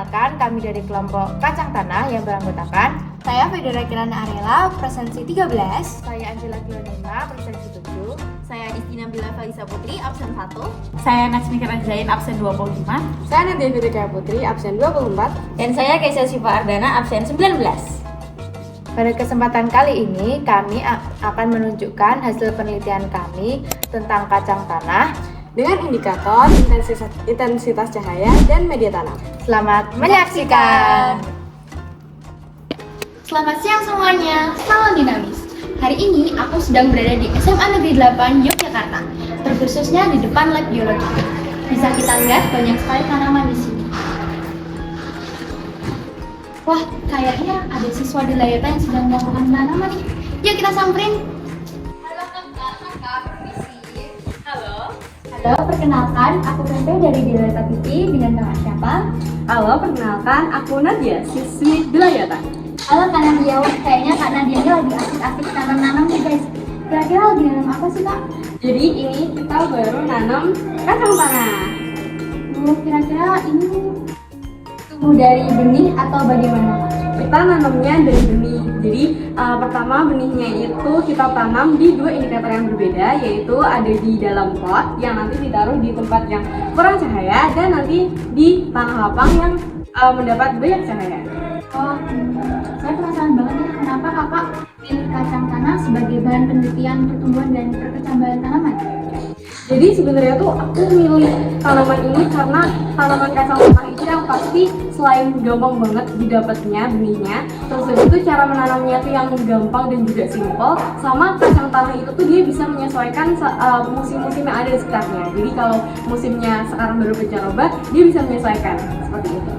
Perkenalkan, kami dari kelompok Kacang Tanah yang beranggotakan Saya Federa Kirana Arela, presensi 13. saya Angela Gionina, presensi 7. Saya Istina Bila Falisa Putri, absen 1. Saya Natsmi Zain, absen 25. Saya Nadia Fitria Putri, absen 24. Dan saya Keisha Siva Ardana, absen 19. Pada kesempatan kali ini, kami akan menunjukkan hasil penelitian kami tentang kacang tanah Dengan indikator intensitas cahaya dan media tanam. Selamat menyaksikan! Selamat siang semuanya, salam dinamis. Hari ini aku sedang berada di SMA Negeri 8 Yogyakarta, terkhususnya di depan lab biologi. Bisa kita lihat banyak sekali tanaman di sini. Wah, kayaknya ada siswa di Layata yang sedang melakukan penanaman nih. Yuk kita samperin. Halo kakak, permisi. Halo, perkenalkan, aku Pepe dari Dilayata TV dengan kakak siapa? Halo, perkenalkan, aku Nadia, siswi Dilayata. Halo Kak Nadia, kayaknya Kak Nadia ini lagi asik-asik nanam-nanam nih guys. Kira-kira lagi nanam apa sih Kak? Jadi ini kita baru nanam kacang tanah. Kira-kira ini tumbuh dari benih atau bagaimana Kak? Kita nanamnya dari benih. Jadi pertama benihnya itu kita tanam di dua indikator yang berbeda, yaitu ada di dalam pot yang nanti ditaruh di tempat yang kurang cahaya dan nanti di tanah lapang yang mendapat banyak cahaya. Oh, saya penasaran banget nih kenapa kakak pilih kacang tanah sebagai bahan penelitian pertumbuhan dan perkecambahan tanaman? Jadi sebenarnya tuh aku milih tanaman ini karena tanaman kacang tanah itu yang pasti selain gampang banget didapatnya benihnya, terus itu cara menanamnya tuh yang gampang dan juga simple, sama kacang tanah itu tuh dia bisa menyesuaikan musim-musim yang ada di sekitarnya. Jadi kalau musimnya sekarang baru pancaroba, dia bisa menyesuaikan seperti itu.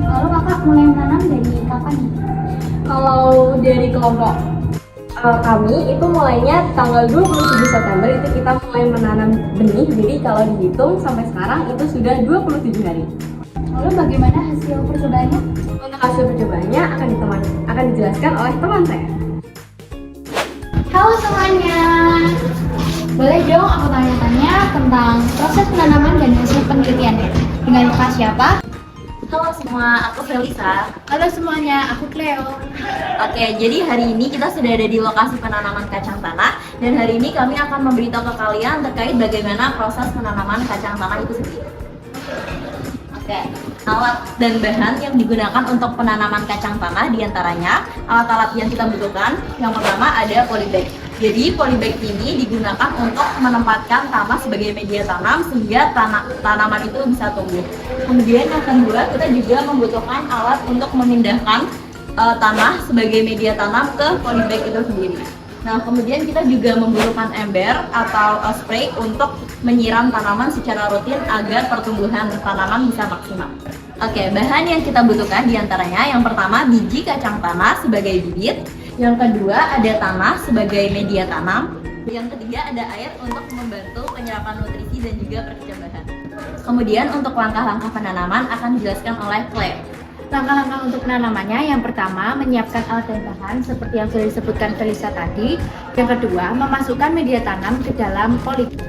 Lalu kakak mulai menanam dari kapan nih? Kalau dari kelompok kami itu mulainya tanggal 27 September itu kita mulai menanam benih. Jadi kalau dihitung sampai sekarang itu sudah 27 hari. Lalu bagaimana hasil percobaannya? Untuk hasil percobaannya akan dijelaskan oleh teman saya. Halo semuanya, boleh dong aku tanya-tanya tentang proses penanaman dan hasil penelitiannya. Dengan kakak siapa? Halo semua, aku Felisa. Halo semuanya, aku Cleo. Oke, jadi hari ini kita sudah ada di lokasi penanaman kacang tanah. Dan hari ini kami akan memberitahu ke kalian terkait bagaimana proses penanaman kacang tanah itu sendiri. Oke, alat dan bahan yang digunakan untuk penanaman kacang tanah diantaranya alat-alat yang kita butuhkan. Yang pertama ada polybag. Jadi polybag ini digunakan untuk menempatkan tanah sebagai media tanam sehingga tanaman itu bisa tumbuh. Kemudian yang kedua, kita juga membutuhkan alat untuk memindahkan tanah sebagai media tanam ke polybag itu sendiri. Nah, kemudian kita juga membutuhkan ember atau spray untuk menyiram tanaman secara rutin agar pertumbuhan tanaman bisa maksimal. Oke, bahan yang kita butuhkan diantaranya yang pertama biji kacang tanah sebagai bibit, yang kedua ada tanah sebagai media tanam, yang ketiga ada air untuk membantu penyerapan nutrisi dan juga perkecambahan. Kemudian untuk langkah-langkah penanaman akan dijelaskan oleh Claire. Langkah-langkah untuk penanamannya, yang pertama menyiapkan alat dan bahan seperti yang sudah disebutkan Felisa tadi. Yang kedua, memasukkan media tanam ke dalam polybag.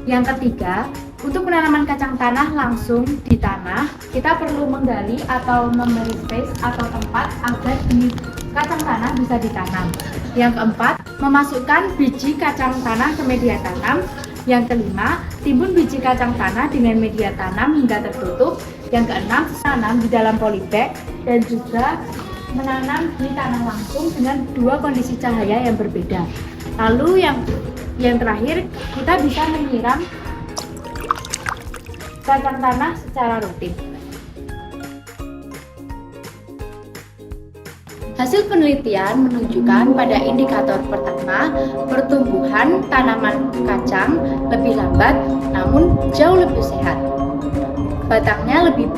Yang ketiga, untuk penanaman kacang tanah langsung di tanah, kita perlu menggali atau memberi space atau tempat agar benih kacang tanah bisa ditanam. Yang keempat, memasukkan biji kacang tanah ke media tanam. Yang kelima, timbun biji kacang tanah dengan media tanam hingga tertutup. Yang keenam, tanam di dalam polybag dan juga menanam di tanah langsung dengan dua kondisi cahaya yang berbeda. Lalu yang terakhir, kita bisa menyiram kacang tanah secara rutin. Hasil penelitian menunjukkan pada indikator pertama, pertumbuhan tanaman kacang lebih lambat namun jauh lebih sehat. Batangnya lebih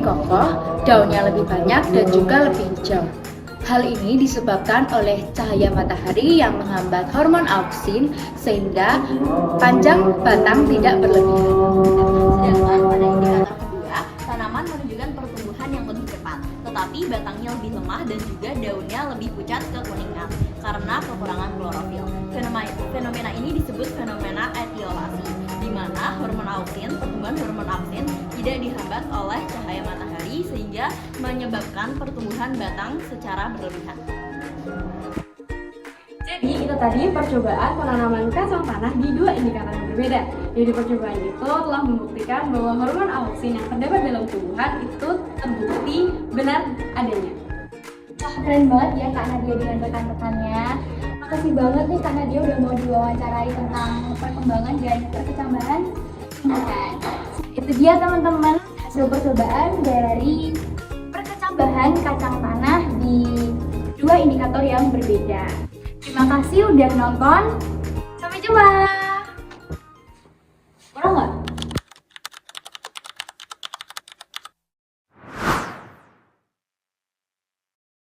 kokoh, daunnya lebih banyak dan juga lebih hijau. Hal ini disebabkan oleh cahaya matahari yang menghambat hormon auksin sehingga panjang batang tidak berlebihan. Sedangkan pada indikator kedua, tanaman menunjukkan pertumbuhan yang lebih cepat, tetapi batang batangnya lebih lemah dan juga daunnya lebih pucat kekuningan karena kekurangan klorofil. Fenomena ini disebut fenomena etiolasi, di mana hormon auksin, pertumbuhan hormon auksin tidak dihambat oleh cahaya matahari sehingga menyebabkan pertumbuhan batang secara berlebihan. Jadi itu tadi percobaan penanaman kacang tanah di dua indikator yang berbeda. Jadi percobaan itu telah membuktikan bahwa hormon auksin yang terdapat dalam tumbuhan itu terbukti benar adanya. Wah, keren banget ya Kak Nadia dengan rekan-rekannya. Makasih banget nih Kak Nadia udah mau diwawancarai tentang perkembangan dan perkecambahan tumbuhan. Itu dia teman-teman hasil percobaan dari perkecambahan kacang tanah di dua indikator yang berbeda. Terima kasih udah nonton. Sampai jumpa.